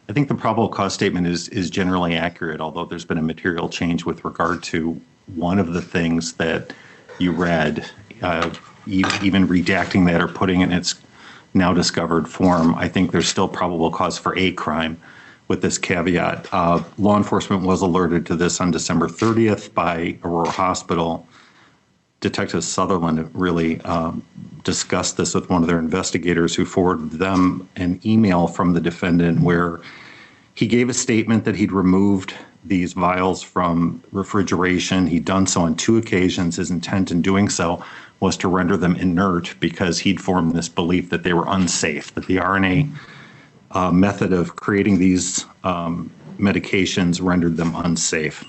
I think the probable cause statement is generally accurate, although there's been a material change with regard to one of the things that you read, even redacting that or putting it in its now discovered form. I think there's still probable cause for a crime with this caveat. Law enforcement was alerted to this on December 30th by Aurora Hospital. Detective Sutherland really discussed this with one of their investigators who forwarded them an email from the defendant where he gave a statement that he'd removed these vials from refrigeration. He'd done so on 2 occasions. His intent in doing so was to render them inert because he'd formed this belief that they were unsafe, that the RNA method of creating these medications rendered them unsafe.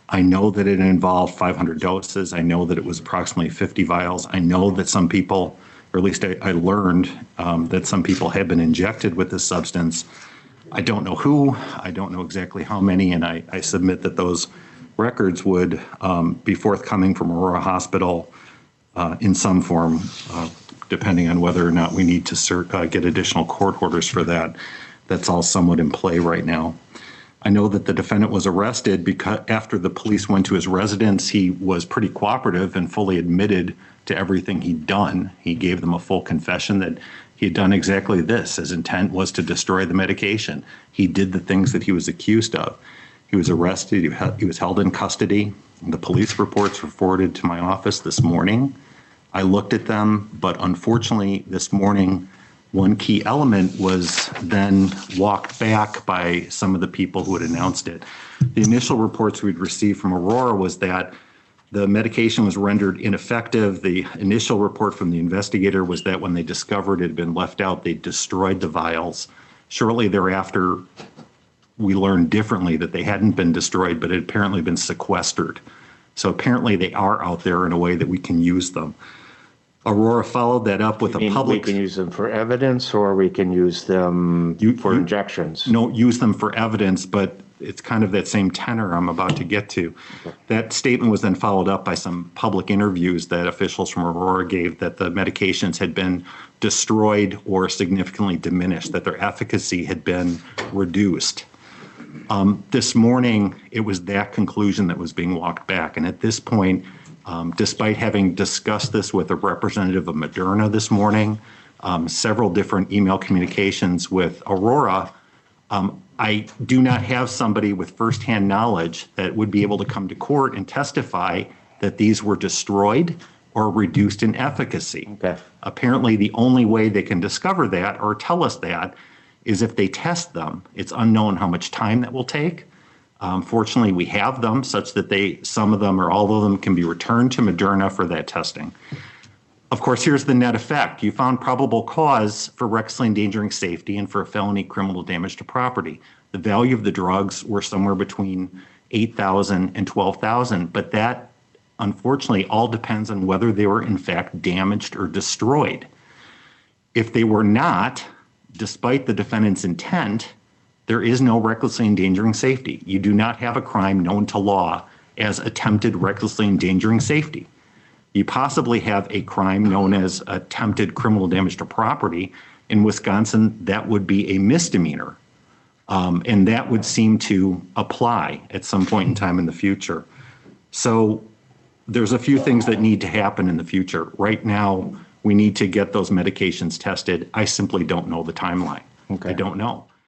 I know that it involved 500 doses. I know that it was approximately 50 vials. I know that some people, or at least I learned that some people have been injected with this substance. I don't know who, I don't know exactly how many, and I submit that those records would be forthcoming from Aurora Hospital in some form, depending on whether or not we need to get additional court orders for that. That's all somewhat in play right now. I know that the defendant was arrested because after the police went to his residence, he was pretty cooperative and fully admitted to everything he'd done. He gave them a full confession that he had done exactly this. His intent was to destroy the medication. He did the things that he was accused of. He was arrested, he was held in custody. The police reports were forwarded to my office this morning. I looked at them, but unfortunately this morning, one key element was then walked back by some of the people who had announced it. The initial reports we'd received from Aurora was that the medication was rendered ineffective. The initial report from the investigator was that when they discovered it had been left out, they destroyed the vials. Shortly thereafter, we learned differently that they hadn't been destroyed, but had apparently been sequestered. So apparently they are out there in a way that we can use them. Aurora followed that up with a public. We can use them for evidence, or we can use them for injections? No, use them for evidence, but it's kind of that same tenor I'm about to get to. Okay. That statement was then followed up by some public interviews that officials from Aurora gave that the medications had been destroyed or significantly diminished, that their efficacy had been reduced. This morning, it was that conclusion that was being walked back. And at this point, despite having discussed this with a representative of Moderna this morning, several different email communications with Aurora, I do not have somebody with firsthand knowledge that would be able to come to court and testify that these were destroyed or reduced in efficacy. Okay. Apparently, the only way they can discover that or tell us that is if they test them. It's unknown how much time that will take. Fortunately, we have them such that some of them or all of them can be returned to Moderna for that testing. Of course, here's the net effect. You found probable cause for recklessly endangering safety and for a felony criminal damage to property. The value of the drugs were somewhere between $8,000 and $12,000, but that unfortunately all depends on whether they were in fact damaged or destroyed. If they were not, despite the defendant's intent, there is no recklessly endangering safety. You do not have a crime known to law as attempted recklessly endangering safety. You possibly have a crime known as attempted criminal damage to property. In Wisconsin, that would be a misdemeanor. And that would seem to apply at some point in time in the future. So there's a few things that need to happen in the future. Right now, we need to get those medications tested. I simply don't know the timeline. Okay. I don't know.